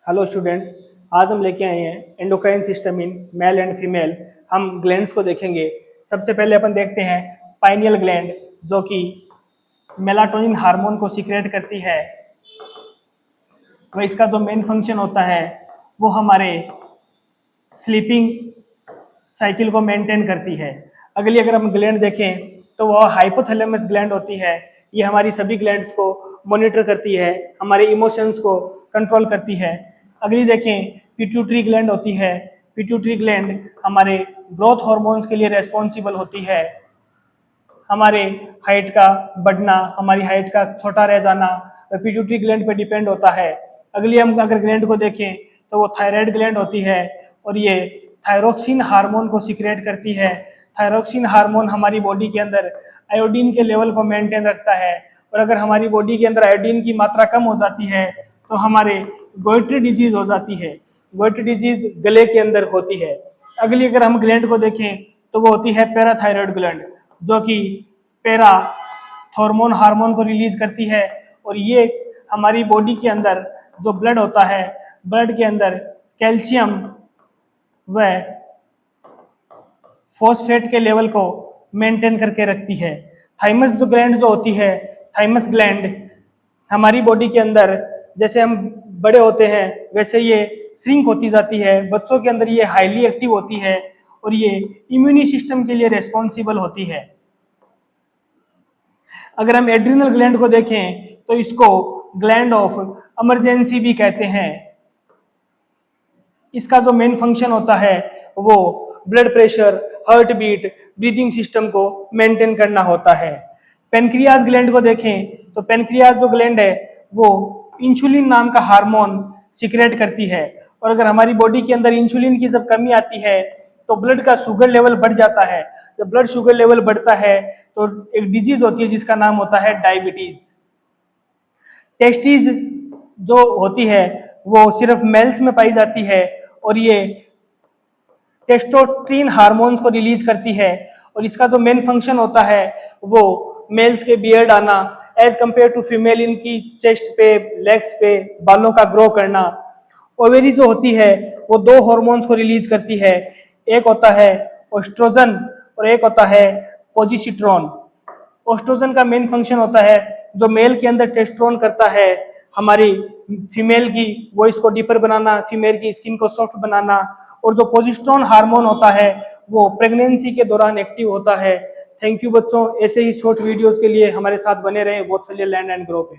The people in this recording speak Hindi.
Hello students. आज हम लेके आए हैं endocrine system in male and female. हम ग्लैंड्स को देखेंगे। सबसे पहले अपन देखते हैं पाइनियल ग्लैंड, जो कि मेलाटोनिन हार्मोन को सीक्रेट करती है। वह इसका जो मेन फंक्शन होता है वो हमारे स्लीपिंग साइकिल को मेंटेन करती है। अगली अगर हम ग्लैंड देखें तो वह हाइपोथैलेमस ग्लैंड होती है। ये हमारी सभी ग्लैंड्स को मॉनिटर करती है, हमारे इमोशंस को कंट्रोल करती है। अगली देखें पिट्यूटरी ग्लैंड होती है। पिट्यूटरी ग्लैंड हमारे ग्रोथ हार्मोन्स के लिए रेस्पॉन्सिबल होती है। हमारे हाइट का बढ़ना, हमारी हाइट का छोटा रह जाना पिट्यूटरी ग्लैंड पर डिपेंड होता है। अगली हम अगर ग्लैंड को देखें तो वो थायराइड ग्लैंड होती है और ये थायरोक्सिन हार्मोन को सीक्रेट करती है। थायरोक्सिन हार्मोन हमारी बॉडी के अंदर आयोडीन के लेवल को मेंटेन रखता है, और अगर हमारी बॉडी के अंदर आयोडीन की मात्रा कम हो जाती है तो हमारे गोइट्री डिजीज हो जाती है। गोइट्री डिजीज गले के अंदर होती है। अगली अगर हम ग्लैंड को देखें तो वो होती है पैराथायरॉयड ग्लैंड, जो कि पैरा हार्मोन हार्मोन को रिलीज करती है। और ये हमारी बॉडी के अंदर जो ब्लड होता है, ब्लड के अंदर कैल्शियम व फॉस्फेट के लेवल को मेंटेन करके रखती है। थाइमस जो ग्लैंड जो होती है, थाइमस ग्लैंड हमारी बॉडी के अंदर जैसे हम बड़े होते हैं वैसे ये श्रिंक होती जाती है। बच्चों के अंदर ये हाईली एक्टिव होती है और ये इम्यूनी सिस्टम के लिए रेस्पॉन्सिबल होती है। अगर हम एड्रिनल ग्लैंड को देखें तो इसको ग्लैंड ऑफ इमरजेंसी भी कहते हैं। इसका जो मेन फंक्शन होता है वो blood pressure, heartbeat, breathing system को मेंटेन करना होता है। पेनक्रियाज ग्लैंड को देखें तो पेनक्रियाज जो ग्लैंड है वो इंसुलिन नाम का हार्मोन सीक्रेट करती है। और अगर हमारी बॉडी के अंदर इंसुलिन की जब कमी आती है तो ब्लड का शुगर लेवल बढ़ जाता है। जब ब्लड शुगर लेवल बढ़ता है तो एक डिजीज होती है जिसका नाम होता है डायबिटीज। टेस्टीज जो होती है वो सिर्फ मेल्स में पाई जाती है और ये टेस्टोस्टेरोन हार्मोन्स को रिलीज करती है। और इसका जो मेन फंक्शन होता है वो मेल्स के बियर्ड आना एज कंपेयर टू फीमेल, इनकी चेस्ट पे, लेग्स पे बालों का ग्रो करना। ओवेरी जो होती है वो दो हार्मोन्स को रिलीज करती है, एक होता है ओस्ट्रोजन और एक होता है प्रोजेस्टेरोन। ओस्ट्रोजन का मेन फंक्शन होता है जो मेल के अंदर टेस्टोस्टेरोन करता है हमारी फीमेल की वॉइस को डीपर बनाना, फीमेल की स्किन को सॉफ्ट बनाना। और जो प्रोजेस्टेरोन हार्मोन होता है वो प्रेगनेंसी के दौरान एक्टिव होता है। थैंक यू बच्चों, ऐसे ही शॉर्ट वीडियोस के लिए हमारे साथ बने रहें वत्सल्य लर्न एंड ग्रो पे।